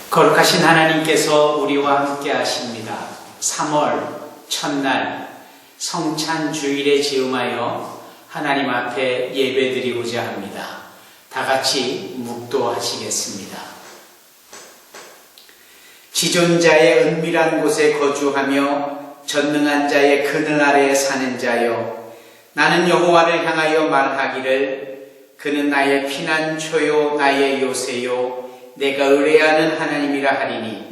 거룩하신 하나님께서 우리와 함께 하십니다. 3월 첫날 성찬 주일에 즈음하여 하나님 앞에 예배드리고자 합니다. 다 같이 묵도하시겠습니다. 지존자의 은밀한 곳에 거주하며 전능한 자의 그늘 아래에 사는 자여, 나는 여호와를 향하여 말하기를 그는 나의 피난처요 나의 요새요 내가 의뢰하는 하나님이라 하리니,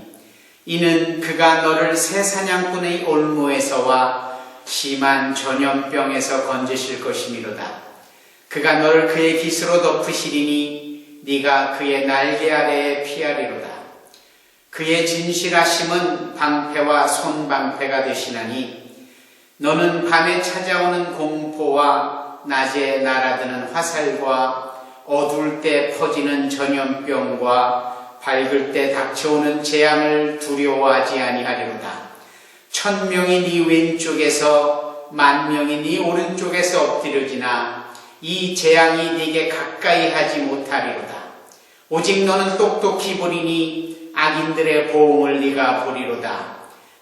이는 그가 너를 새 사냥꾼의 올무에서와 심한 전염병에서 건지실 것이미로다. 그가 너를 그의 깃으로 덮으시리니 네가 그의 날개 아래에 피하리로다. 그의 진실하심은 방패와 손방패가 되시나니, 너는 밤에 찾아오는 공포와 낮에 날아드는 화살과 어두울 때 퍼지는 전염병과 밝을 때 닥쳐오는 재앙을 두려워하지 아니하리로다. 1000명이 네 왼쪽에서 10,000명이 네 오른쪽에서 엎드려지나 이 재앙이 네게 가까이 하지 못하리로다. 오직 너는 똑똑히 보리니 악인들의 보응을 네가 보리로다.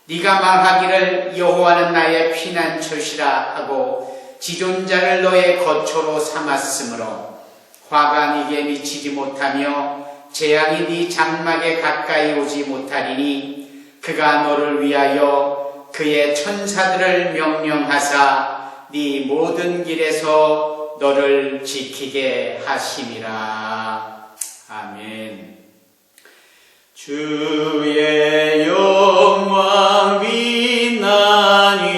네가 말하기를 여호와는 나의 피난처시라 하고 지존자를 너의 거처로 삼았으므로 화가 네게 미치지 못하며 재앙이 네 장막에 가까이 오지 못하리니, 그가 너를 위하여 그의 천사들을 명령하사 네 모든 길에서 너를 지키게 하심이라. 아멘. 주의 영광 빛나니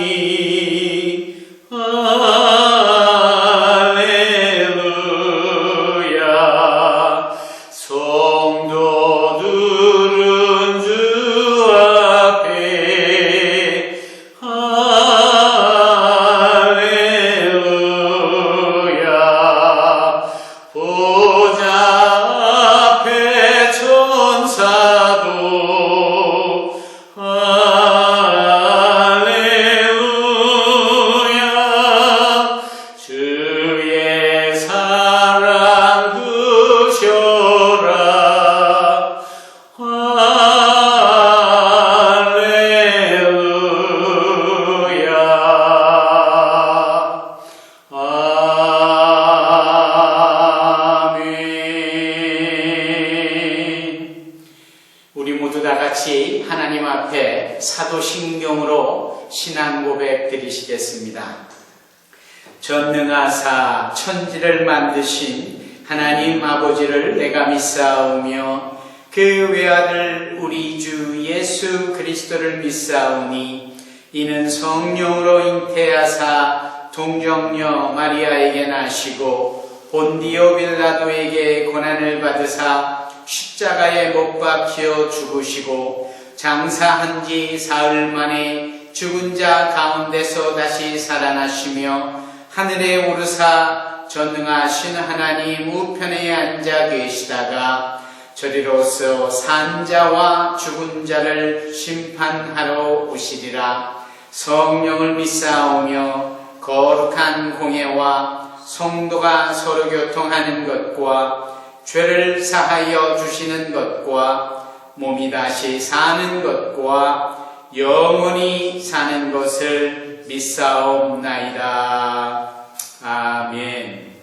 하나님 앞에 사도신경으로 신앙 고백 드리시겠습니다. 전능하사 천지를 만드신 하나님 아버지를 내가 믿사오며 그 외아들 우리 주 예수 그리스도를 믿사오니, 이는 성령으로 잉태하사 동정녀 마리아에게 나시고 본디오 빌라도에게 고난을 받으사 십자가에 못 박혀 죽으시고 장사한 지 사흘 만에 죽은 자 가운데서 다시 살아나시며 하늘에 오르사 전능하신 하나님 우편에 앉아 계시다가 저리로서 산 자와 죽은 자를 심판하러 오시리라. 성령을 믿사오며 거룩한 공예와 성도가 서로 교통하는 것과 죄를 사하여 주시는 것과 몸이 다시 사는 것과 영원히 사는 것을 믿사옵나이다. 아멘.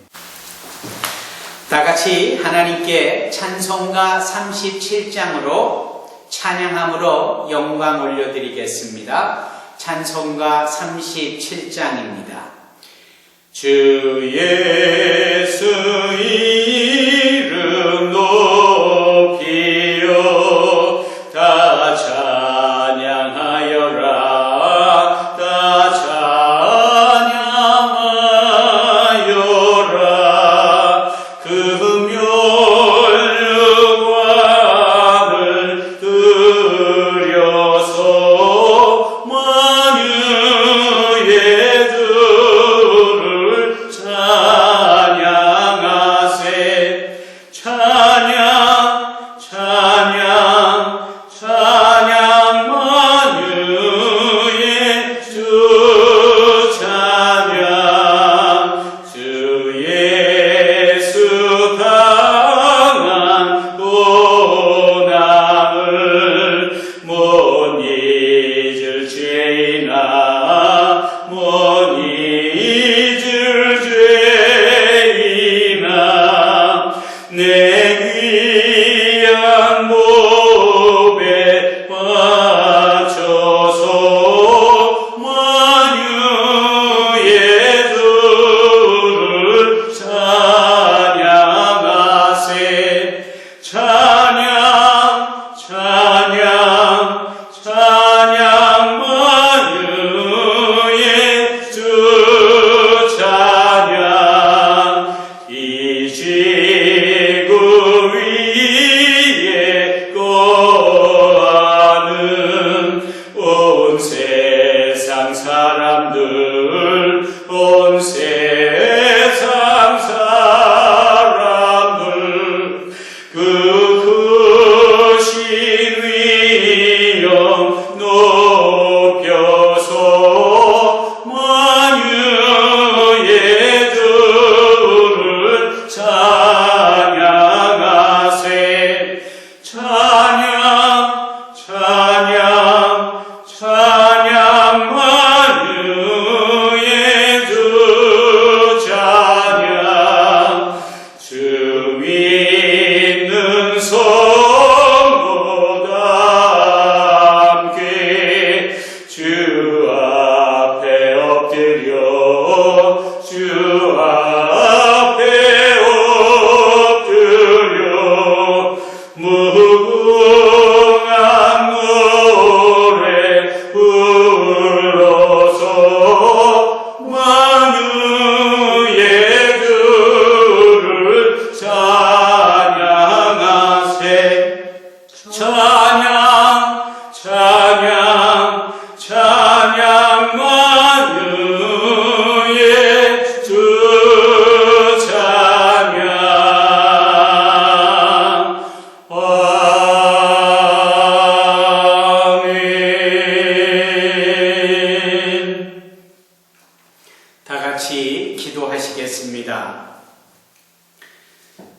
다 같이 하나님께 찬송가 37장으로 찬양함으로 영광 올려드리겠습니다. 찬송가 37장입니다. 주 예수 이름 높이요 다 찬양하여라, 다 찬양하여라. 그 멸류관을 들여서 만유의 주를 찬양하세. 찬양 찬양 찬양 만유의 주 찬양. 주 예수 당한 고난을 내 귀한 몸에 바쳐서 만유의 주를 찬양하세. 찬양 찬양 찬양 만유의 주 찬양. 이 지구 위에 거하는 온 세상 사람들, 온 세상 사람들, 그 크신 위엄 높여서 만유의 주를 찬양하세. 찬양 찬양 찬양 만유의 주 찬양. 주 믿는 성도다 함께 주 앞에 엎드려, 주 앞에 엎드려 무궁한 노래 불러서 만유의 주를 찬양하세. 찬양 찬양 찬양 만유의 주 찬양. 아멘. 다 같이 기도하시겠습니다.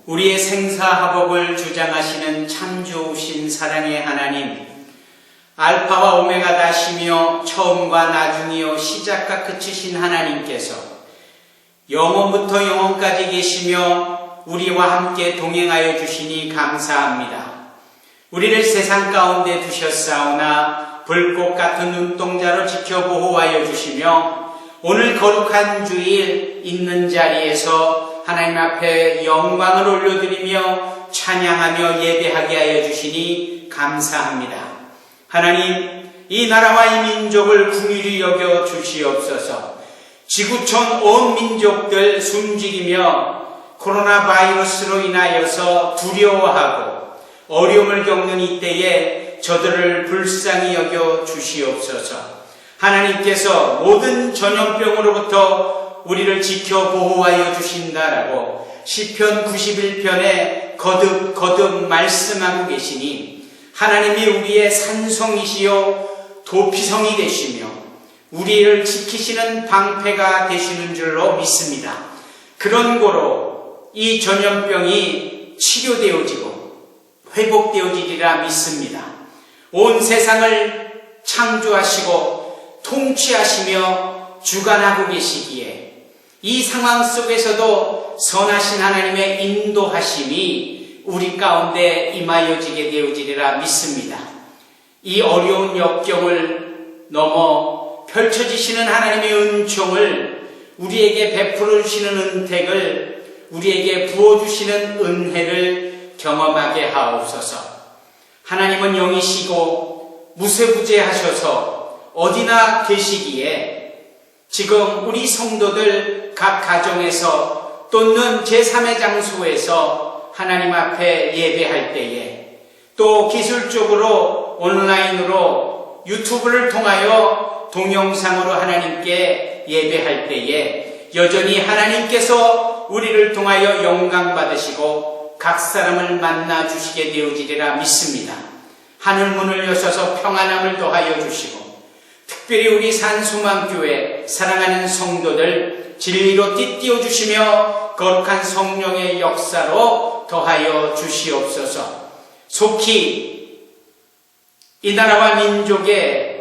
우리의 생사화복을 주장하시는 참 좋으신 사랑의 하나님, 알파와 오메가다시며 처음과 나중이요 시작과 끝이신 하나님께서 영원부터 영원까지 계시며 우리와 함께 동행하여 주시니 감사합니다. 우리를 세상 가운데 두셨사오나 불꽃 같은 눈동자로 지켜 보호하여 주시며 오늘 거룩한 주일 있는 자리에서 하나님 앞에 영광을 올려드리며 찬양하며 예배하게 하여 주시니 감사합니다. 하나님, 이 나라와 이 민족을 긍휼히 여겨 주시옵소서. 지구촌 온 민족들 숨지기며 코로나 바이러스로 인하여서 두려워하고 어려움을 겪는 이때에 저들을 불쌍히 여겨 주시옵소서. 하나님께서 모든 전염병으로부터 우리를 지켜 보호하여 주신다라고 시편 91편에 거듭 말씀하고 계시니 하나님이 우리의 산성이시요 도피성이 되시며 우리를 지키시는 방패가 되시는 줄로 믿습니다. 그런 고로 이 전염병이 치료되어지고 회복되어지리라 믿습니다. 온 세상을 창조하시고 통치하시며 주관하고 계시기에 이 상황 속에서도 선하신 하나님의 인도하심이 우리 가운데 임하여지게 되어지리라 믿습니다. 이 어려운 역경을 넘어 펼쳐지시는 하나님의 은총을 우리에게 베풀어 주시는 은택을 우리에게 부어주시는 은혜를 경험하게 하옵소서. 하나님은 영이시고 무쇠부재하셔서 어디나 계시기에 지금 우리 성도들 각 가정에서 또는 제3의 장소에서 하나님 앞에 예배할 때에 또 기술적으로 온라인으로 유튜브를 통하여 동영상으로 하나님께 예배할 때에 여전히 하나님께서 우리를 통하여 영광 받으시고 각 사람을 만나 주시게 되어지리라 믿습니다. 하늘 문을 여셔서 평안함을 더하여 주시고 특별히 우리 산수망교회 사랑하는 성도들 진리로 띠띠워 주시며 거룩한 성령의 역사로 더하여 주시옵소서. 속히 이 나라와 민족에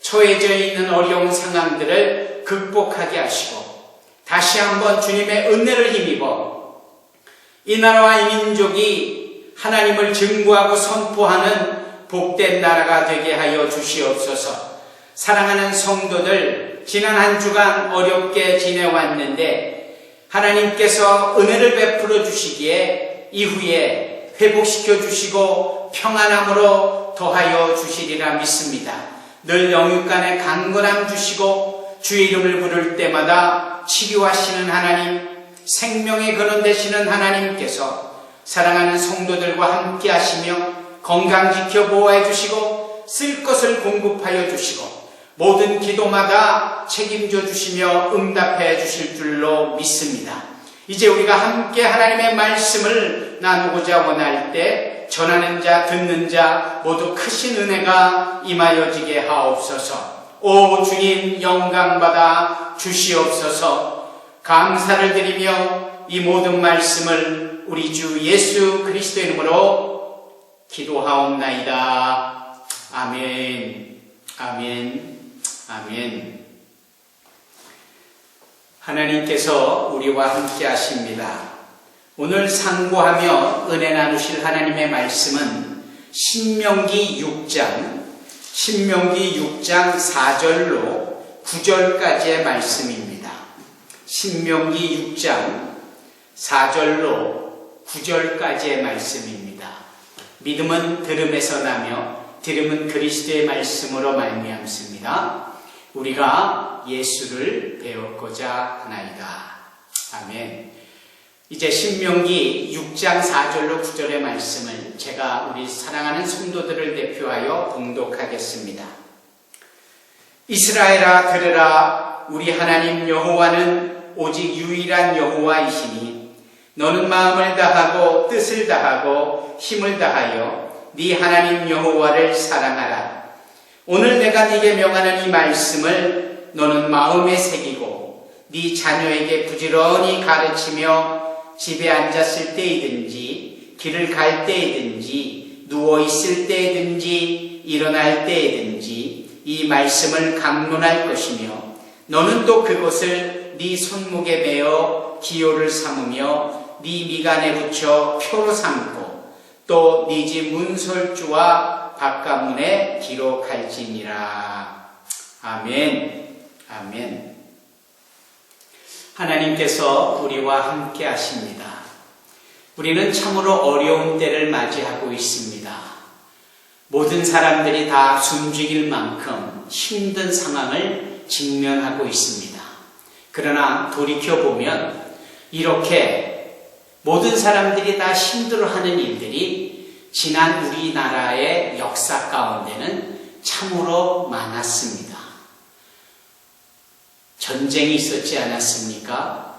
처해져 있는 어려운 상황들을 극복하게 하시고 다시 한번 주님의 은혜를 힘입어 이 나라와 이 민족이 하나님을 증거하고 선포하는 복된 나라가 되게 하여 주시옵소서. 사랑하는 성도들, 지난 한 주간 어렵게 지내왔는데 하나님께서 은혜를 베풀어 주시기에 이후에 회복시켜 주시고 평안함으로 더하여 주시리라 믿습니다. 늘 영육간에 강건함 주시고 주의 이름을 부를 때마다 치료하시는 하나님, 생명의 근원 되시는 하나님께서 사랑하는 성도들과 함께 하시며 건강 지켜 보호해 주시고 쓸 것을 공급하여 주시고 모든 기도마다 책임져 주시며 응답해 주실 줄로 믿습니다. 이제 우리가 함께 하나님의 말씀을 나누고자 원할 때 전하는 자 듣는 자 모두 크신 은혜가 임하여지게 하옵소서. 오 주님 영광받아 주시옵소서. 감사를 드리며 이 모든 말씀을 우리 주 예수 그리스도의 이름으로 기도하옵나이다. 아멘. 아멘. 아멘. 하나님께서 우리와 함께 하십니다. 오늘 상고하며 은혜 나누실 하나님의 말씀은 신명기 6장 4절로 9절까지의 말씀입니다. 신명기 6장 4절로 9절까지의 말씀입니다. 믿음은 들음에서 나며 들음은 그리스도의 말씀으로 말미암습니다. 우리가 예수를 배웠고자 하나이다. 아멘. 이제 신명기 6장 4절로 9절의 말씀을 제가 우리 사랑하는 성도들을 대표하여 봉독하겠습니다. 이스라엘아 들으라. 우리 하나님 여호와는 오직 유일한 여호와이시니 너는 마음을 다하고 뜻을 다하고 힘을 다하여 네 하나님 여호와를 사랑하라. 오늘 내가 네게 명하는 이 말씀을 너는 마음에 새기고 네 자녀에게 부지런히 가르치며 집에 앉았을 때이든지 길을 갈 때이든지 누워있을 때이든지 일어날 때이든지 이 말씀을 강론할 것이며 너는 또 그것을 네 손목에 매어 기호를 삼으며 네 미간에 붙여 표로 삼고 또 네 집 문설주와 바깥문에 기록할지니라. 아멘. 아멘. 하나님께서 우리와 함께 하십니다. 우리는 참으로 어려운 때를 맞이하고 있습니다. 모든 사람들이 다 숨죽일 만큼 힘든 상황을 직면하고 있습니다. 그러나 돌이켜보면 이렇게 모든 사람들이 다 힘들어하는 일들이 지난 우리나라의 역사 가운데는 참으로 많았습니다. 전쟁이 있었지 않았습니까?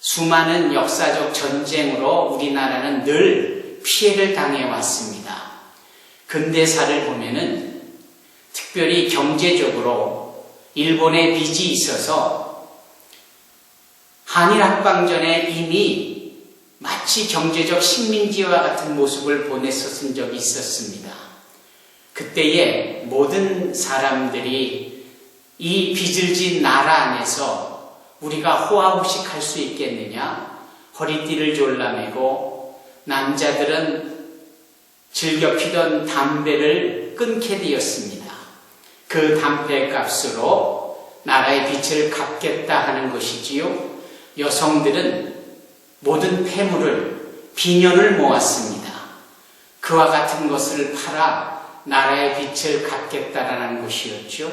수많은 역사적 전쟁으로 우리나라는 늘 피해를 당해왔습니다. 근대사를 보면은 특별히 경제적으로 일본의 빚이 있어서 한일합방전에 이미 마치 경제적 식민지와 같은 모습을 보냈었은 적이 있었습니다. 그때에 모든 사람들이 이 빚을 진 나라 안에서 우리가 호화호식할 수 있겠느냐? 허리띠를 졸라매고 남자들은 즐겨 피던 담배를 끊게 되었습니다. 그 담배 값으로 나라의 빚을 갚겠다 하는 것이지요. 여성들은 모든 폐물을, 비녀를 모았습니다. 그와 같은 것을 팔아 나라의 빚을 갚겠다라는 것이었죠.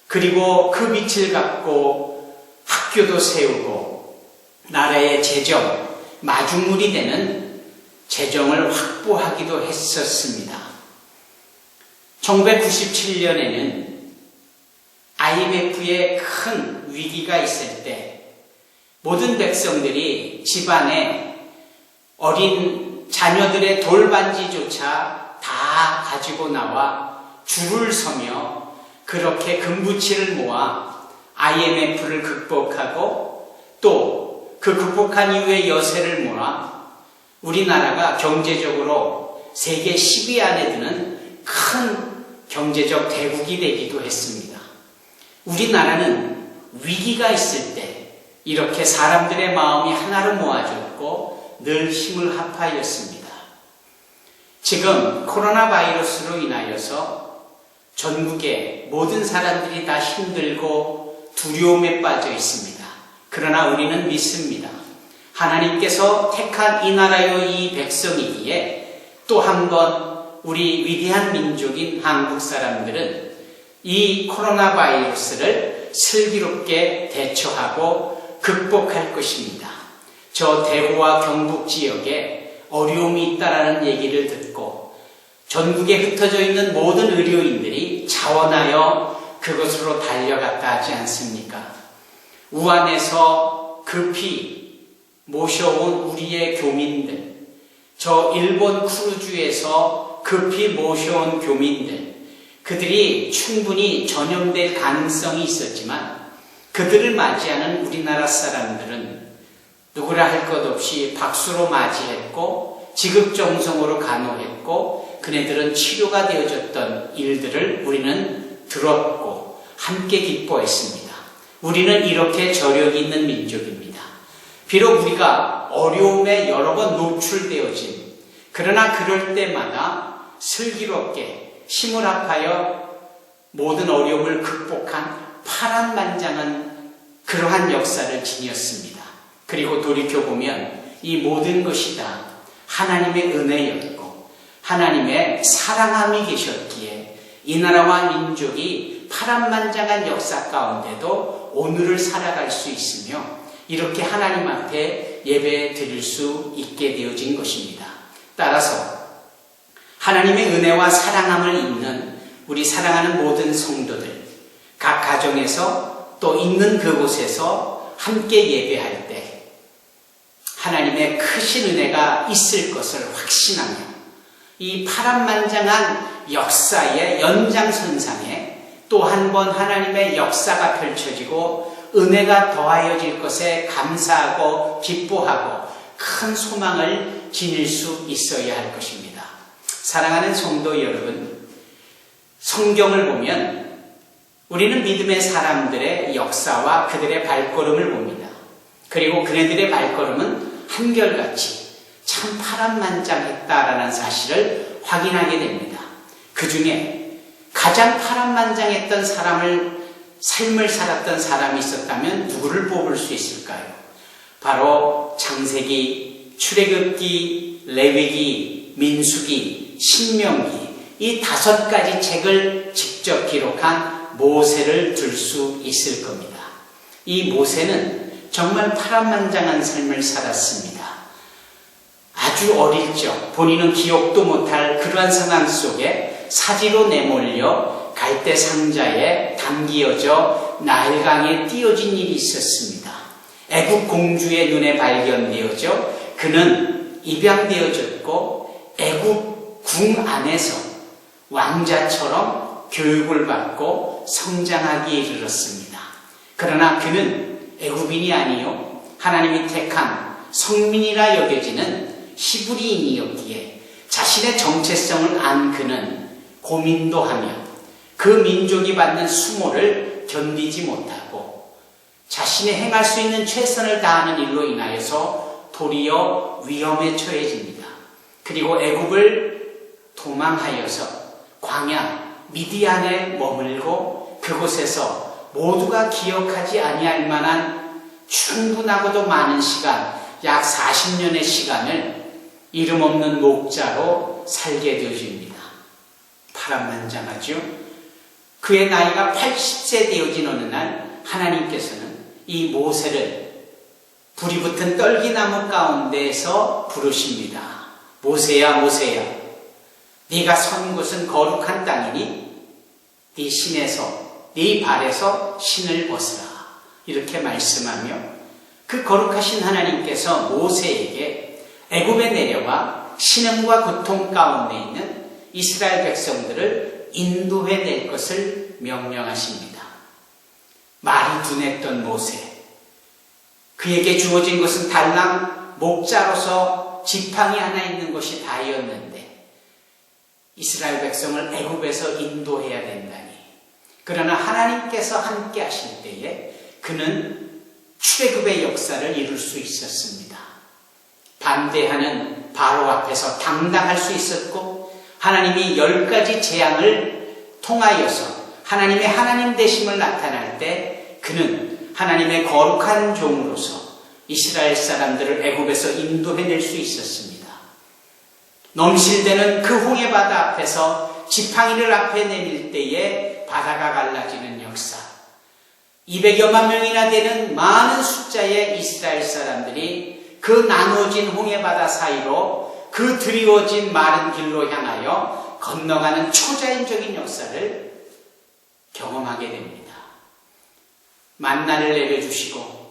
그리고 그 빚을 갚고 학교도 세우고 나라의 재정, 마중물이 되는 재정을 확보하기도 했었습니다. 1997년에는 IMF의 큰 위기가 있을 때 모든 백성들이 집안에 어린 자녀들의 돌반지조차 다 가지고 나와 줄을 서며 그렇게 금부치를 모아 IMF를 극복하고 또 그 극복한 이후에 여세를 모아 우리나라가 경제적으로 세계 10위 안에 드는 큰 경제적 대국이 되기도 했습니다. 우리나라는 위기가 있을 때 이렇게 사람들의 마음이 하나로 모아졌고 늘 힘을 합하였습니다. 지금 코로나 바이러스로 인하여서 전국의 모든 사람들이 다 힘들고 두려움에 빠져 있습니다. 그러나 우리는 믿습니다. 하나님께서 택한 이 나라의 이 백성이기에 또 한 번 우리 위대한 민족인 한국 사람들은 이 코로나 바이러스를 슬기롭게 대처하고 극복할 것입니다. 저 대구와 경북 지역에 어려움이 있다라는 얘기를 듣고 전국에 흩어져 있는 모든 의료인들이 자원하여 그곳으로 달려갔다 하지 않습니까? 우한에서 급히 모셔온 우리의 교민들, 저 일본 크루즈에서 급히 모셔온 교민들, 그들이 충분히 전염될 가능성이 있었지만 그들을 맞이하는 우리나라 사람들은 누구라 할 것 없이 박수로 맞이했고 지극정성으로 간호했고 그네들은 치료가 되어졌던 일들을 우리는 들었고 함께 기뻐했습니다. 우리는 이렇게 저력이 있는 민족입니다. 비록 우리가 어려움에 여러 번 노출되어진, 그러나 그럴 때마다 슬기롭게 힘을 합하여 모든 어려움을 극복한 파란만장한 그러한 역사를 지녔습니다. 그리고 돌이켜보면 이 모든 것이 다 하나님의 은혜였고 하나님의 사랑함이 계셨기에 이 나라와 민족이 파란만장한 역사 가운데도 오늘을 살아갈 수 있으며 이렇게 하나님 앞에 예배 드릴 수 있게 되어진 것입니다. 따라서 하나님의 은혜와 사랑함을 입는 우리 사랑하는 모든 성도들, 각 가정에서 또 있는 그곳에서 함께 예배할 때 하나님의 크신 은혜가 있을 것을 확신하며 이 파란만장한 역사의 연장선상에 또 한 번 하나님의 역사가 펼쳐지고 은혜가 더하여질 것에 감사하고 기뻐하고 큰 소망을 지닐 수 있어야 할 것입니다. 사랑하는 성도 여러분, 성경을 보면 우리는 믿음의 사람들의 역사와 그들의 발걸음을 봅니다. 그리고 그네들의 발걸음은 한결같이 참 파란만장했다라는 사실을 확인하게 됩니다. 그 중에 가장 파란만장했던 삶을 살았던 사람이 있었다면 누구를 뽑을 수 있을까요? 바로 창세기, 출애굽기, 레위기, 민수기, 신명기 이 5가지 책을 직접 기록한 모세를 들 수 있을 겁니다. 이 모세는 정말 파란만장한 삶을 살았습니다. 아주 어릴 적 본인은 기억도 못할 그러한 상황 속에 사지로 내몰려 갈대 상자에 담기어져 나일강에 띄어진 일이 있었습니다. 애국 공주의 눈에 발견되어져 그는 입양되어졌고 애국 궁 안에서 왕자처럼 교육을 받고 성장하기에 이르렀습니다. 그러나 그는 애굽인이 아니요 하나님이 택한 성민이라 여겨지는 히브리인이었기에 자신의 정체성을 안 그는 고민도 하며 그 민족이 받는 수모를 견디지 못하고 자신이 행할 수 있는 최선을 다하는 일로 인하여서 도리어 위험에 처해집니다. 그리고 애굽을 도망하여서 광야 미디안에 머물고 그곳에서 모두가 기억하지 아니할 만한 충분하고도 많은 시간, 약 40년의 시간을 이름 없는 목자로 살게 되어집니다. 파란만장하죠. 그의 나이가 80세 되어진 어느 날 하나님께서는 이 모세를 불이 붙은 떨기나무 가운데에서 부르십니다. 모세야 모세야, 네가 선 곳은 거룩한 땅이니 네 신에서 네 발에서 신을 벗으라 이렇게 말씀하며 그 거룩하신 하나님께서 모세에게 애굽에 내려와 신음과 고통 가운데 있는 이스라엘 백성들을 인도해낼 것을 명령하십니다. 말이 둔했던 모세, 그에게 주어진 것은 달랑 목자로서 지팡이 하나 있는 것이 다였는데 이스라엘 백성을 애굽에서 인도해야 된다니. 그러나 하나님께서 함께 하실 때에 그는 출애굽의 역사를 이룰 수 있었습니다. 반대하는 바로 앞에서 당당할 수 있었고, 하나님이 10가지 재앙을 통하여서 하나님의 하나님 되심을 나타날 때 그는 하나님의 거룩한 종으로서 이스라엘 사람들을 애굽에서 인도해낼 수 있었습니다. 넘실대는 그 홍해바다 앞에서 지팡이를 앞에 내밀 때에 바다가 갈라지는 역사, 200여만 명이나 되는 많은 숫자의 이스라엘 사람들이 그 나누어진 홍해바다 사이로 그 드리워진 마른 길로 향하여 건너가는 초자연적인 역사를 경험하게 됩니다. 만나를 내려주시고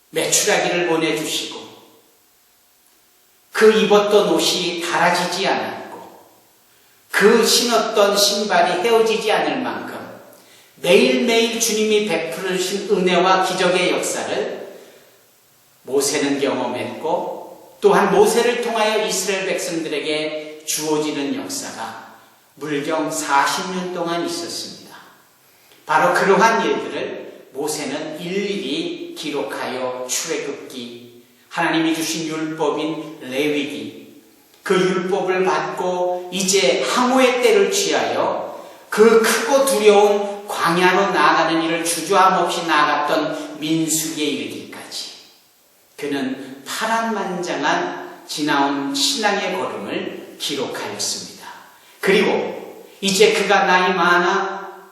메추라기를 보내주시고 그 입었던 옷이 닳아지지 않았고 그 신었던 신발이 헤어지지 않을 만큼 매일매일 주님이 베푸르신 은혜와 기적의 역사를 모세는 경험했고, 또한 모세를 통하여 이스라엘 백성들에게 주어지는 역사가 물경 40년 동안 있었습니다. 바로 그러한 일들을 모세는 일일이 기록하여 출애굽기, 하나님이 주신 율법인 레위기, 그 율법을 받고 이제 항우의 때를 취하여 그 크고 두려운 광야로 나아가는 일을 주저함 없이 나아갔던 민수기에 이르기까지 그는 파란만장한 지나온 신앙의 걸음을 기록하였습니다. 그리고 이제 그가 나이 많아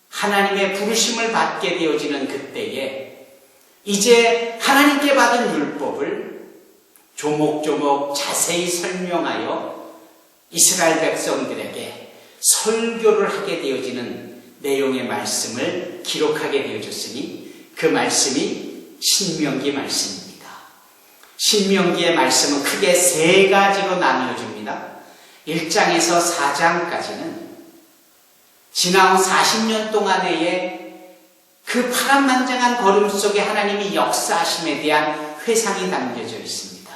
하나님의 부르심을 받게 되어지는 그때에 이제 하나님께 받은 율법을 조목조목 자세히 설명하여 이스라엘 백성들에게 설교를 하게 되어지는 내용의 말씀을 기록하게 되어졌으니 그 말씀이 신명기 말씀입니다. 신명기의 말씀은 크게 3가지로 나누어집니다. 1장에서 4장까지는 지나온 40년 동안의 그 파란만장한 걸음 속에 하나님이 역사하심에 대한 회상이 담겨져 있습니다.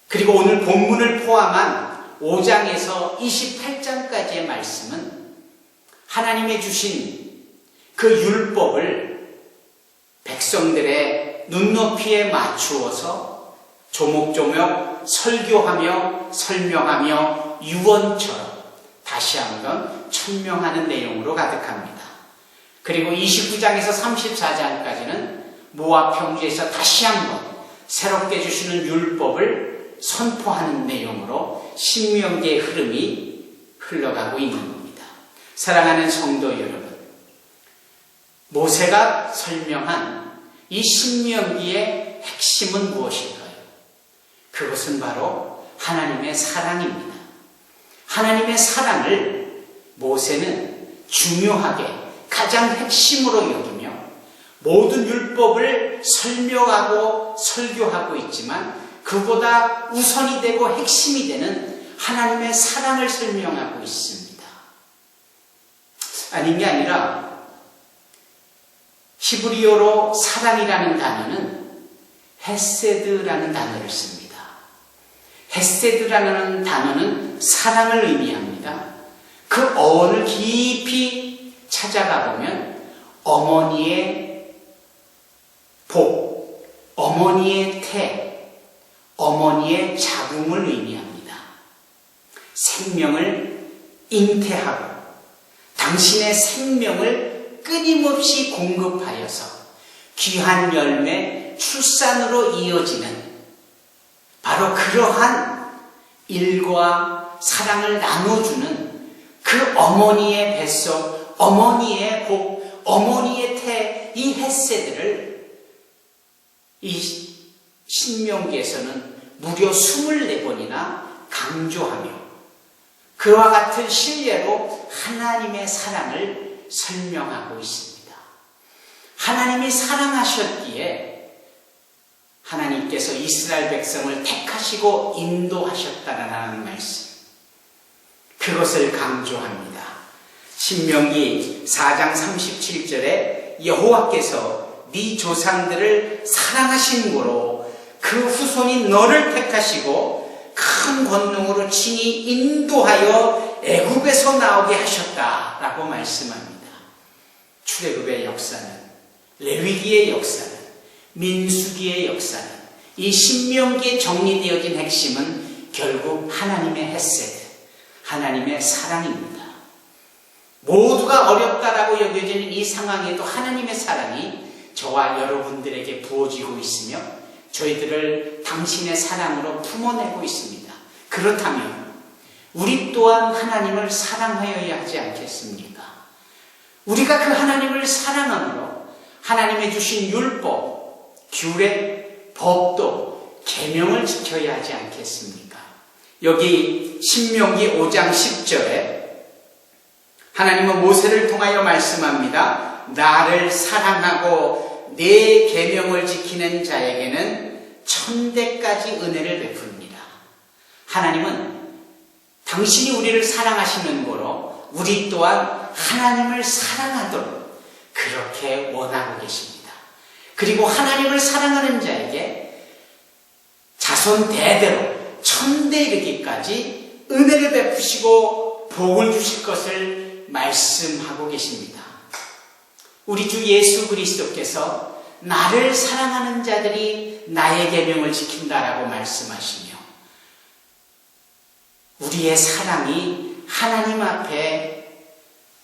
그리고 오늘 본문을 포함한 5장에서 28장까지의 말씀은 하나님의 주신 그 율법을 백성들의 눈높이에 맞추어서 조목조목 설교하며 설명하며 유언처럼 다시 한번 천명하는 내용으로 가득합니다. 그리고 29장에서 34장까지는 모압 평지에서 다시 한번 새롭게 주시는 율법을 선포하는 내용으로 신명기의 흐름이 흘러가고 있는 겁니다. 사랑하는 성도 여러분, 모세가 설명한 이 신명기의 핵심은 무엇일까요? 그것은 바로 하나님의 사랑입니다. 하나님의 사랑을 모세는 중요하게 가장 핵심으로 여기며 모든 율법을 설명하고 설교하고 있지만 그보다 우선이 되고 핵심이 되는 하나님의 사랑을 설명하고 있습니다. 아닌 게 아니라 히브리어로 사랑이라는 단어는 헤세드라는 단어를 씁니다. 헤세드라는 단어는 사랑을 의미합니다. 그 어원을 깊이 찾아가 보면 어머니의 복, 어머니의 태, 어머니의 자궁을 의미합니다. 생명을 잉태하고 당신의 생명을 끊임없이 공급하여서 귀한 열매, 출산으로 이어지는 바로 그러한 일과 사랑을 나눠주는 그 어머니의 뱃속, 어머니의 복, 어머니의 태, 이 헤세드를 이 신명기에서는 무려 24번이나 강조하며 그와 같은 신뢰로 하나님의 사랑을 설명하고 있습니다. 하나님이 사랑하셨기에 하나님께서 이스라엘 백성을 택하시고 인도하셨다라는 말씀, 그것을 강조합니다. 신명기 4장 37절에 여호와께서 네 조상들을 사랑하심으로 그 후손인 너를 택하시고 큰 권능으로 친히 인도하여 애굽에서 나오게 하셨다라고 말씀합니다. 출애굽의 역사는, 레위기의 역사는, 민수기의 역사는 이 신명기에 정리되어진 핵심은 결국 하나님의 헤세드, 하나님의 사랑입니다. 모두가 어렵다라고 여겨지는 이 상황에도 하나님의 사랑이 저와 여러분들에게 부어지고 있으며 저희들을 당신의 사랑으로 품어내고 있습니다. 그렇다면 우리 또한 하나님을 사랑하여야 하지 않겠습니까? 우리가 그 하나님을 사랑함으로 하나님의 주신 율법, 규례, 법도 계명을 지켜야 하지 않겠습니까? 여기 신명기 5장 10절에 하나님은 모세를 통하여 말씀합니다. 나를 사랑하고 내 계명을 지키는 자에게는 천대까지 은혜를 베풉니다. 하나님은 당신이 우리를 사랑하시는 거로 우리 또한 하나님을 사랑하도록 그렇게 원하고 계십니다. 그리고 하나님을 사랑하는 자에게 자손 대대로 천대 이르기까지 은혜를 베푸시고 복을 주실 것을 말씀하고 계십니다. 우리 주 예수 그리스도께서 나를 사랑하는 자들이 나의 계명을 지킨다라고 말씀하시며 우리의 사랑이 하나님 앞에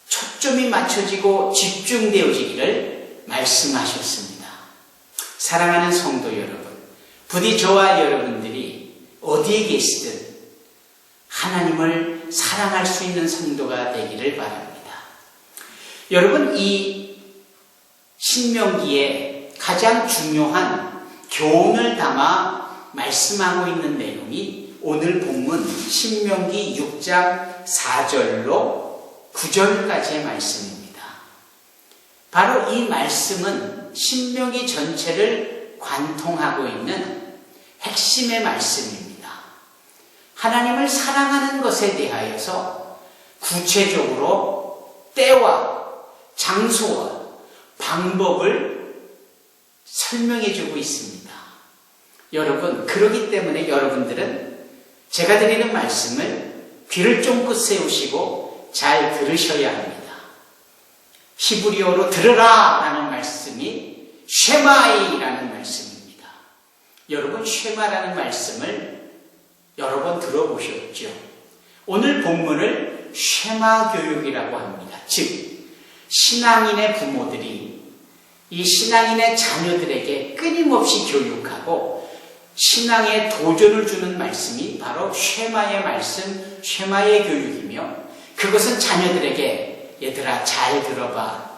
초점이 맞춰지고 집중되어지기를 말씀하셨습니다. 사랑하는 성도 여러분, 부디 저와 여러분들이 어디에 계시든 하나님을 사랑할 수 있는 성도가 되기를 바랍니다. 여러분, 이 신명기에 가장 중요한 교훈을 담아 말씀하고 있는 내용이 오늘 본문 신명기 6장 4절로 9절까지의 말씀입니다. 바로 이 말씀은 신명기 전체를 관통하고 있는 핵심의 말씀입니다. 하나님을 사랑하는 것에 대하여서 구체적으로 때와 장소와 방법을 설명해주고 있습니다. 여러분, 그러기 때문에 여러분들은 제가 드리는 말씀을 귀를 쫑긋 세우시고 잘 들으셔야 합니다. 히브리어로 들으라 라는 말씀이 쉐마이라는 말씀입니다. 여러분, 쉐마라는 말씀을 여러 번 들어보셨죠? 오늘 본문을 쉐마 교육이라고 합니다. 즉, 신앙인의 부모들이 이 신앙인의 자녀들에게 끊임없이 교육하고 신앙에 도전을 주는 말씀이 바로 쉐마의 말씀, 쉐마의 교육이며 그것은 자녀들에게 얘들아 잘 들어봐.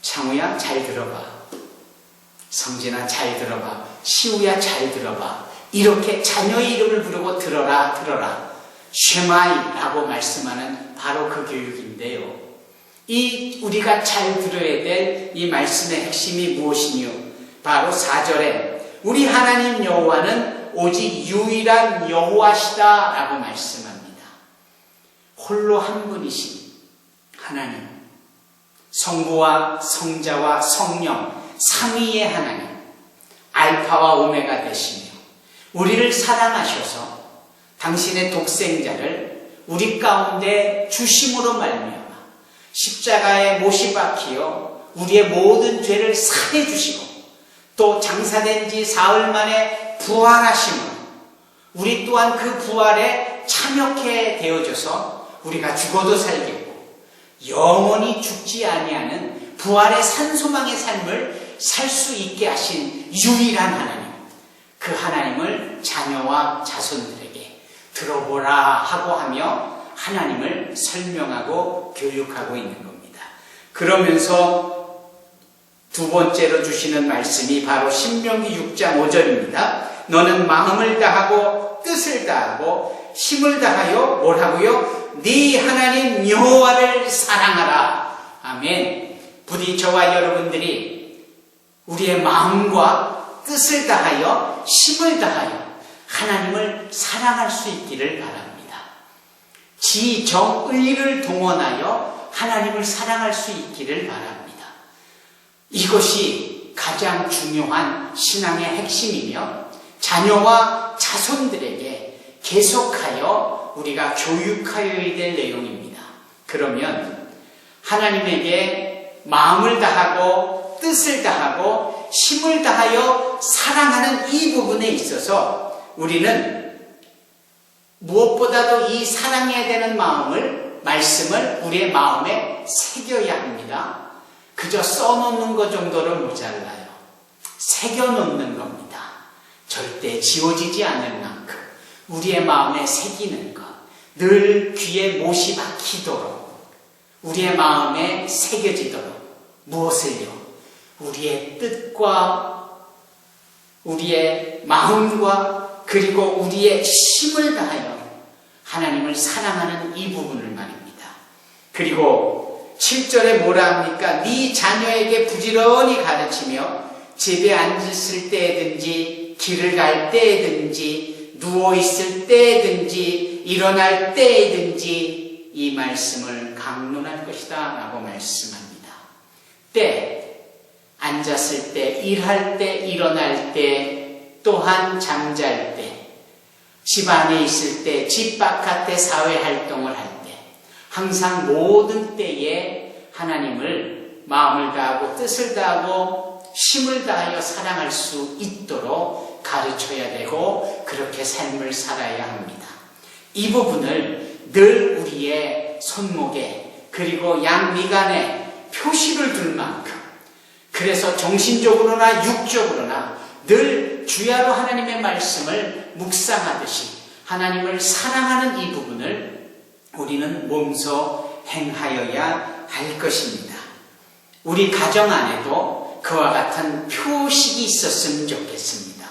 창우야 잘 들어봐. 성진아 잘 들어봐. 시우야 잘 들어봐. 이렇게 자녀의 이름을 부르고 들어라 들어라. 쉐마이라고 말씀하는 바로 그 교육인데요. 이 우리가 잘 들어야 될 이 말씀의 핵심이 무엇이뇨? 바로 4절에 우리 하나님 여호와는 오직 유일한 여호와시다 라고 말씀합니다. 홀로 한 분이신 하나님, 성부와 성자와 성령 삼위의 하나님, 알파와 오메가 되시며 우리를 사랑하셔서 당신의 독생자를 우리 가운데 주심으로 말미암아 십자가에 못이 박히어 우리의 모든 죄를 사해 주시고 또 장사된 지 사흘 만에 부활하심으로 우리 또한 그 부활에 참여케 되어져서 우리가 죽어도 살겠고 영원히 죽지 아니하는 부활의 산소망의 삶을 살 수 있게 하신 유일한 하나님, 그 하나님을 자녀와 자손들에게 들어보라 하고 하며 하나님을 설명하고 교육하고 있는 겁니다. 그러면서 두 번째로 주시는 말씀이 바로 신명기 6장 5절입니다. 너는 마음을 다하고 뜻을 다하고 힘을 다하여 뭘 하고요? 네 하나님 여호와를 사랑하라. 아멘. 부디 저와 여러분들이 우리의 마음과 뜻을 다하여 힘을 다하여 하나님을 사랑할 수 있기를 바랍니다. 지정의를 동원하여 하나님을 사랑할 수 있기를 바랍니다. 이것이 가장 중요한 신앙의 핵심이며 자녀와 자손들에게 계속하여 우리가 교육하여야 될 내용입니다. 그러면 하나님에게 마음을 다하고 뜻을 다하고 힘을 다하여 사랑하는 이 부분에 있어서 우리는 무엇보다도 이 사랑해야 되는 말씀을 우리의 마음에 새겨야 합니다. 그저 써놓는 것 정도로 모자라요. 새겨놓는 겁니다. 절대 지워지지 않을 만큼 우리의 마음에 새기는 것, 늘 귀에 못이 박히도록 우리의 마음에 새겨지도록 무엇을요? 우리의 뜻과 우리의 마음과 그리고 우리의 힘을 다하여 하나님을 사랑하는 이 부분을 말입니다. 그리고 7절에 뭐라 합니까? 네 자녀에게 부지런히 가르치며 집에 앉았을 때든지 길을 갈 때든지 누워있을 때든지 일어날 때든지 이 말씀을 강론할 것이다 라고 말씀합니다. 때, 앉았을 때, 일할 때, 일어날 때, 또한 잠잘 때, 집 안에 있을 때, 집 바깥에 사회활동을 할 때, 항상 모든 때에 하나님을 마음을 다하고 뜻을 다하고 힘을 다하여 사랑할 수 있도록 가르쳐야 되고 그렇게 삶을 살아야 합니다. 이 부분을 늘 우리의 손목에 그리고 양미간에 표시를 둘 만큼 그래서 정신적으로나 육적으로나 늘 주야로 하나님의 말씀을 묵상하듯이 하나님을 사랑하는 이 부분을 우리는 몸소 행하여야 할 것입니다. 우리 가정 안에도 그와 같은 표식이 있었으면 좋겠습니다.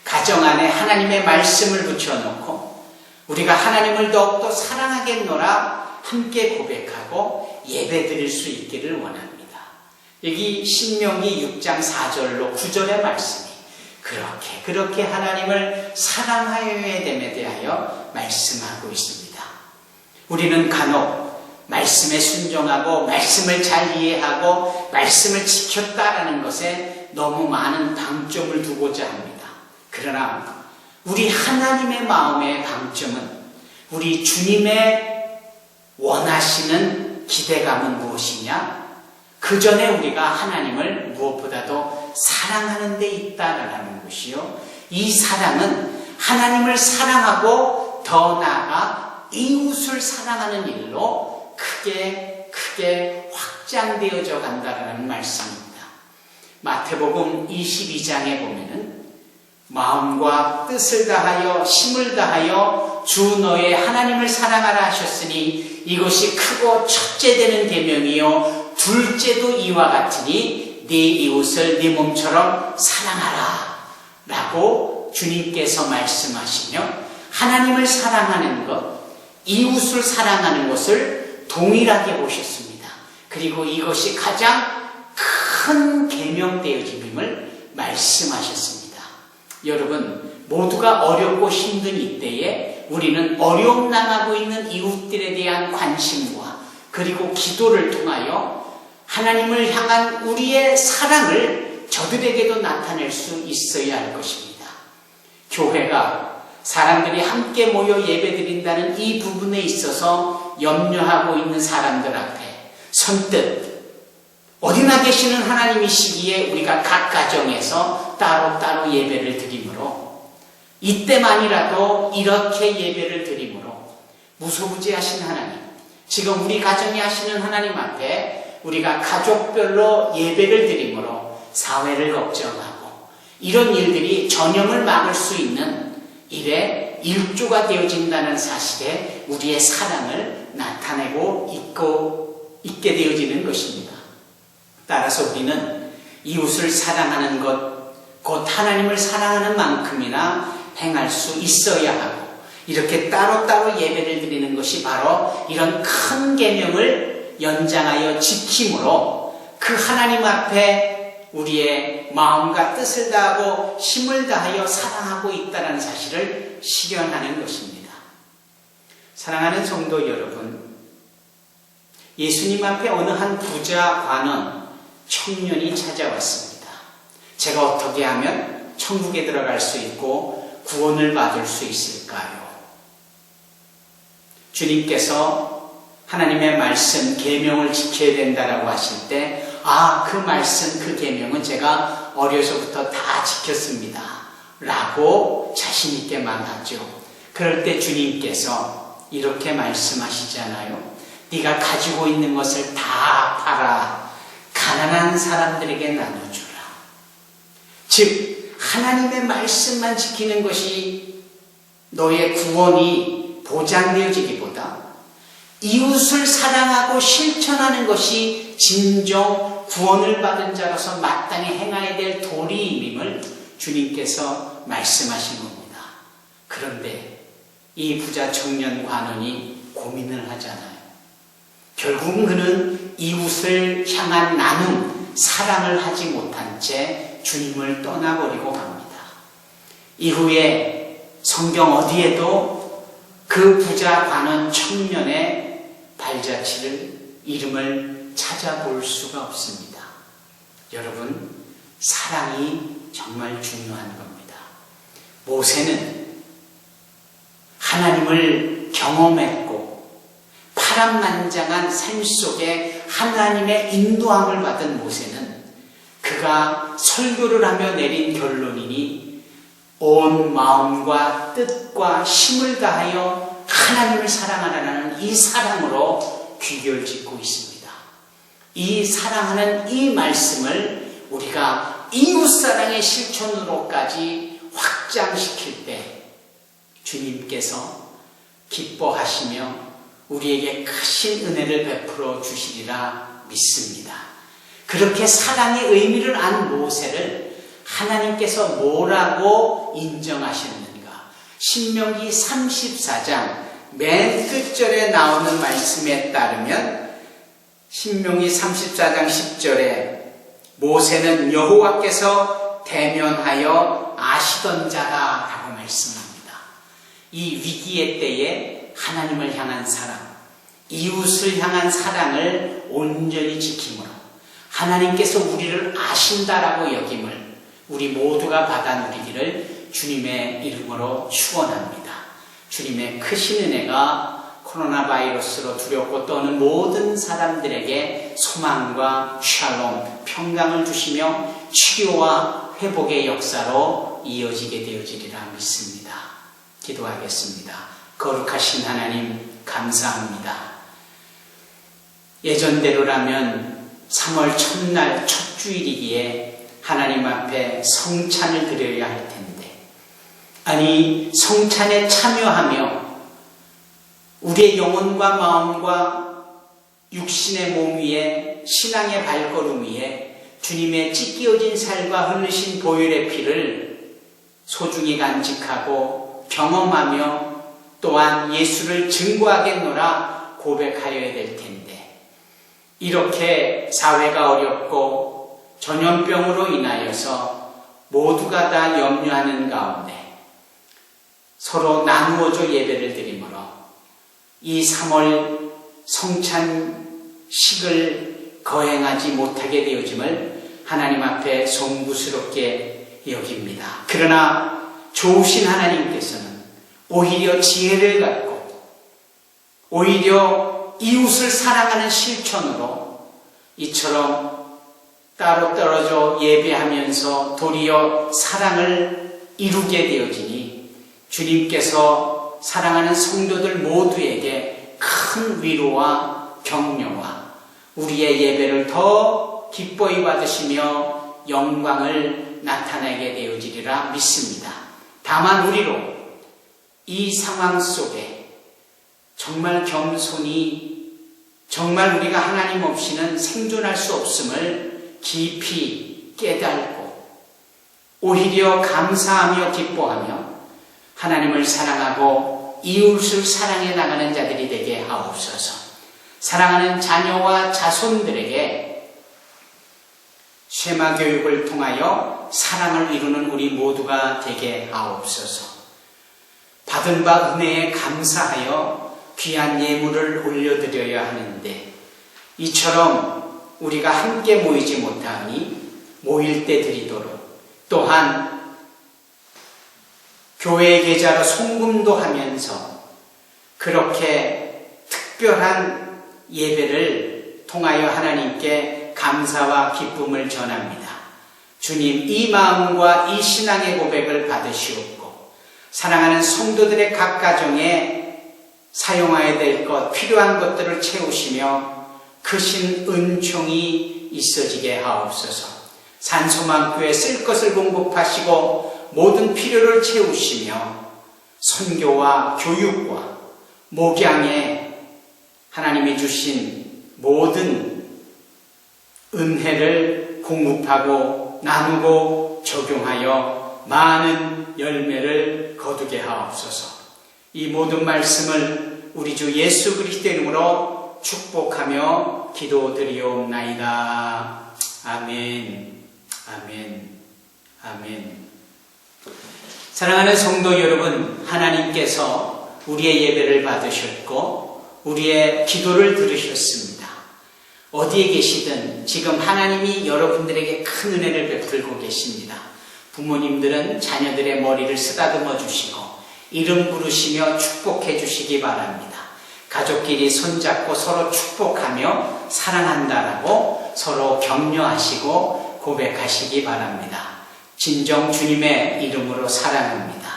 가정 안에 하나님의 말씀을 붙여놓고 우리가 하나님을 더욱더 사랑하겠노라 함께 고백하고 예배드릴 수 있기를 원합니다. 여기 신명기 6장 4절로 9절의 말씀이 그렇게 하나님을 사랑하여야 됨에 대하여 말씀하고 있습니다. 우리는 간혹 말씀에 순종하고 말씀을 잘 이해하고 말씀을 지켰다라는 것에 너무 많은 방점을 두고자 합니다. 그러나 우리 하나님의 마음의 방점은 우리 주님의 원하시는 기대감은 무엇이냐? 그 전에 우리가 하나님을 무엇보다도 사랑하는 데 있다라는 것이요. 이 사랑은 하나님을 사랑하고 더 나아가 이웃을 사랑하는 일로 크게 확장되어져 간다는 말씀입니다. 마태복음 22장에 보면은 마음과 뜻을 다하여 힘을 다하여 주 너의 하나님을 사랑하라 하셨으니 이것이 크고 첫째 되는 계명이요 둘째도 이와 같으니 네 이웃을 네 몸처럼 사랑하라 라고 주님께서 말씀하시며 하나님을 사랑하는 것, 이웃을 사랑하는 것을 동일하게 보셨습니다. 그리고 이것이 가장 큰 계명되어짐을 말씀하셨습니다. 여러분 모두가 어렵고 힘든 이때에 우리는 어려움 당하고 있는 이웃들에 대한 관심과 그리고 기도를 통하여 하나님을 향한 우리의 사랑을 저들에게도 나타낼 수 있어야 할 것입니다. 교회가 사람들이 함께 모여 예배드린다는 이 부분에 있어서 염려하고 있는 사람들 앞에 선뜻 어디나 계시는 하나님이시기에 우리가 각 가정에서 따로따로 예배를 드리므로 이때만이라도 이렇게 예배를 드리므로 무소부지하신 하나님, 지금 우리 가정이 하시는 하나님 앞에 우리가 가족별로 예배를 드리므로 사회를 걱정하고 이런 일들이 전염을 막을 수 있는 일에 일조가 되어진다는 사실에 우리의 사랑을 나타내고 있게 되어지는 것입니다. 따라서 우리는 이웃을 사랑하는 것, 곧 하나님을 사랑하는 만큼이나 행할 수 있어야 하고 이렇게 따로따로 예배를 드리는 것이 바로 이런 큰 계명을 연장하여 지킴으로 그 하나님 앞에 우리의 마음과 뜻을 다하고 힘을 다하여 사랑하고 있다는 사실을 실현하는 것입니다. 사랑하는 성도 여러분, 예수님 앞에 어느 한 부자 관원 청년이 찾아왔습니다. 제가 어떻게 하면 천국에 들어갈 수 있고 구원을 받을 수 있을까요? 주님께서 하나님의 말씀, 계명을 지켜야 된다라고 하실 때 그 말씀, 그 계명은 제가 어려서부터 다 지켰습니다 라고 자신 있게 말하죠. 그럴 때 주님께서 이렇게 말씀하시잖아요. 네가 가지고 있는 것을 다 팔아 가난한 사람들에게 나눠주라. 즉 하나님의 말씀만 지키는 것이 너의 구원이 보장되어지기보다 이웃을 사랑하고 실천하는 것이 진정 구원을 받은 자로서 마땅히 행해야 될 도리임을 주님께서 말씀하신 겁니다. 그런데 이 부자 청년 관원이 고민을 하잖아요. 결국은 그는 이웃을 향한 나눔, 사랑을 하지 못한 채 주님을 떠나버리고 갑니다. 이후에 성경 어디에도 그 부자 관원 청년의 발자취를, 이름을 찾아볼 수가 없습니다. 여러분, 사랑이 정말 중요한 겁니다. 모세는 하나님을 경험했고 파란만장한 삶 속에 하나님의 인도함을 받은 모세는 그가 설교를 하며 내린 결론이니 온 마음과 뜻과 힘을 다하여 하나님을 사랑하라는 이 사랑으로 귀결짓고 있습니다. 이 사랑하는 이 말씀을 우리가 이웃사랑의 실천으로까지 확장시킬 때 주님께서 기뻐하시며 우리에게 크신 은혜를 베풀어 주시리라 믿습니다. 그렇게 사랑의 의미를 안 모세를 하나님께서 뭐라고 인정하셨는가? 신명기 34장 맨 끝절에 나오는 말씀에 따르면 신명기 34장 10절에 모세는 여호와께서 대면하여 아시던 자다 라고 말씀합니다. 이 위기의 때에 하나님을 향한 사랑, 이웃을 향한 사랑을 온전히 지킴으로 하나님께서 우리를 아신다라고 여김을 우리 모두가 받아 누리기를 주님의 이름으로 축원합니다. 주님의 크신 은혜가 코로나 바이러스로 두렵고 떠는 모든 사람들에게 소망과 샬롬, 평강을 주시며 치료와 회복의 역사로 이어지게 되어지리라 믿습니다. 기도하겠습니다. 거룩하신 하나님 감사합니다. 예전대로라면 3월 첫날 첫 주일이기에 하나님 앞에 성찬을 드려야 할 텐데, 아니 성찬에 참여하며 우리의 영혼과 마음과 육신의 몸 위에, 신앙의 발걸음 위에 주님의 찢기어진 살과 흘리신 보혈의 피를 소중히 간직하고 경험하며 또한 예수를 증거하겠노라 고백하여야 될 텐데, 이렇게 사회가 어렵고 전염병으로 인하여서 모두가 다 염려하는 가운데 서로 나누어져 예배를 드리므로 이 3월 성찬식을 거행하지 못하게 되어짐을 하나님 앞에 송구스럽게 여깁니다. 그러나 좋으신 하나님께서는 오히려 지혜를 갖고 오히려 이웃을 사랑하는 실천으로 이처럼 따로 떨어져 예배하면서 도리어 사랑을 이루게 되어지니 주님께서 사랑하는 성도들 모두에게 큰 위로와 격려와 우리의 예배를 더 기뻐히 받으시며 영광을 나타내게 되어지리라 믿습니다. 다만 우리로 이 상황 속에 정말 겸손히 정말 우리가 하나님 없이는 생존할 수 없음을 깊이 깨닫고 오히려 감사하며 기뻐하며 하나님을 사랑하고 이웃을 사랑해 나가는 자들이 되게 하옵소서. 사랑하는 자녀와 자손들에게 쉐마 교육을 통하여 사랑을 이루는 우리 모두가 되게 하옵소서. 받은 바 은혜에 감사하여 귀한 예물을 올려드려야 하는데 이처럼 우리가 함께 모이지 못하니 모일 때 드리도록, 또한 교회 계좌로 송금도 하면서 그렇게 특별한 예배를 통하여 하나님께 감사와 기쁨을 전합니다. 주님, 이 마음과 이 신앙의 고백을 받으시옵고 사랑하는 성도들의 각 가정에 사용해야 될 것, 필요한 것들을 채우시며 크신 은총이 있어지게 하옵소서. 산소망교회 쓸 것을 공급하시고 모든 필요를 채우시며 선교와 교육과 목양에 하나님이 주신 모든 은혜를 공급하고 나누고 적용하여 많은 열매를 거두게 하옵소서. 이 모든 말씀을 우리 주 예수 그리스도의 이름으로 축복하며 기도드리옵나이다. 아멘. 아멘. 아멘. 사랑하는 성도 여러분, 하나님께서 우리의 예배를 받으셨고 우리의 기도를 들으셨습니다. 어디에 계시든 지금 하나님이 여러분들에게 큰 은혜를 베풀고 계십니다. 부모님들은 자녀들의 머리를 쓰다듬어 주시고 이름 부르시며 축복해 주시기 바랍니다. 가족끼리 손잡고 서로 축복하며 사랑한다라고 서로 격려하시고 고백하시기 바랍니다. 진정 주님의 이름으로 사랑합니다.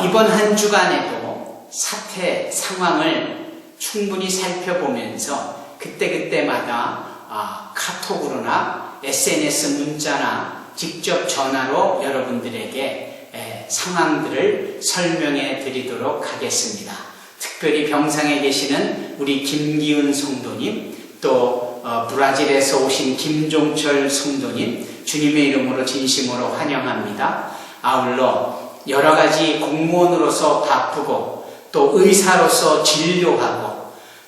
이번 한 주간에도 사태 상황을 충분히 살펴보면서 그때마다 카톡으로나 SNS 문자나 직접 전화로 여러분들에게 상황들을 설명해 드리도록 하겠습니다. 특별히 병상에 계시는 우리 김기은 성도님, 또 브라질에서 오신 김종철 성도님, 주님의 이름으로 진심으로 환영합니다. 아울러 여러 가지 공무원으로서 바쁘고 또 의사로서 진료하고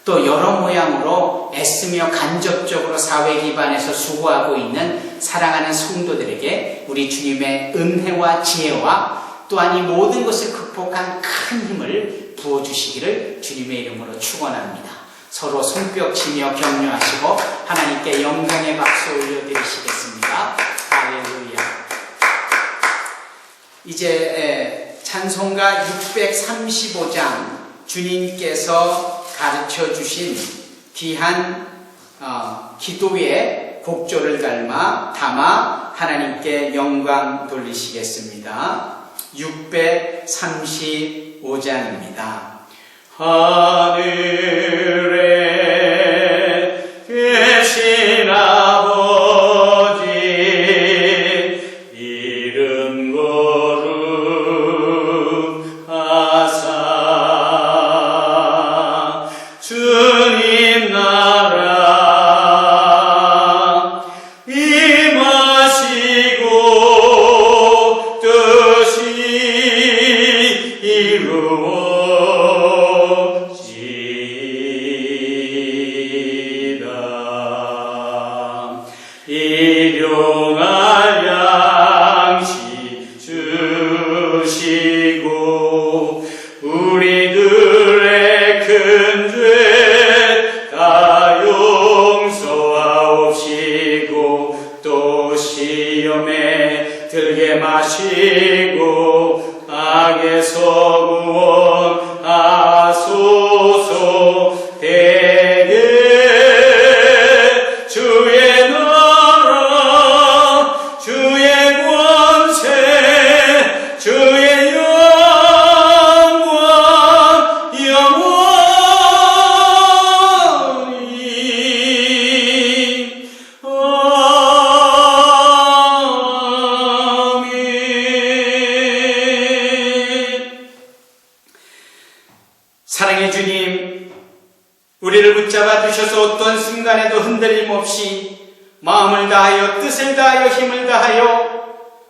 또 여러 모양으로 애쓰며 간접적으로 사회 기반에서 수고하고 있는 사랑하는 성도들에게 우리 주님의 은혜와 지혜와 또한 이 모든 것을 극복한 큰 힘을 부어주시기를 주님의 이름으로 축원합니다. 서로 손뼉치며 격려하시고 하나님께 영광의 박수 올려드리시겠습니다. 할렐루야. 이제 찬송가 635장 주님께서 가르쳐 주신 귀한 기도의 곡조를 담아 하나님께 영광 돌리시겠습니다. 635장입니다. 하늘에 계신 아버지 이름 거룩하사 주님 나라 임하시고 뜻이 이루어지다. 일용할 양식 주시고 우리들의 큰 죄 다 용서하옵시고 또 시험에 들게 마시고 악에서 구원하소서. 대개 주의 나라 주의 권세 주의 영광 영원히 아멘. 사랑의 주님, 우리를 붙잡아 주셔서 어떤 순간에도 흔들림 없이 마음을 다하여 뜻을 다하여 힘을 다하여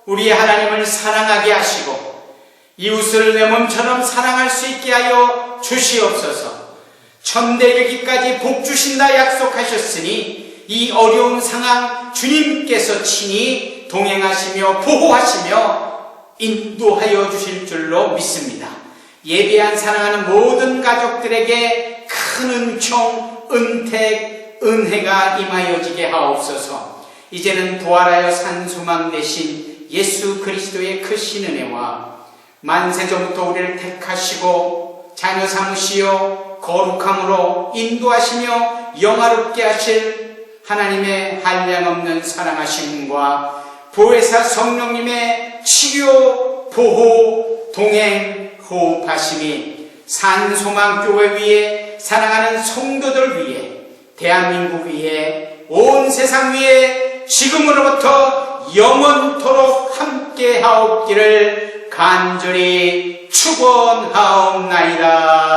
우리의 하나님을 사랑하게 하시고 이웃을 내 몸처럼 사랑할 수 있게 하여 주시옵소서. 천대되기까지 복 주신다 약속하셨으니 이 어려운 상황 주님께서 친히 동행하시며 보호하시며 인도하여 주실 줄로 믿습니다. 예배한 사랑하는 모든 가족들에게 큰 은총, 은택, 은혜가 임하여지게 하옵소서. 이제는 부활하여 산 소망 되신 예수 그리스도의 크신 은혜와 만세전부터 우리를 택하시고 자녀 삼으시어 거룩함으로 인도하시며 영화롭게 하실 하나님의 한량없는 사랑하심과 보혜사 성령님의 치료, 보호, 동행, 호흡하심이 산소망교회 위에 사랑하는 성도들 위에 대한민국 위에 온 세상 위에 지금으로부터 영원토록 함께 하옵기를 간절히 축원하옵나이다.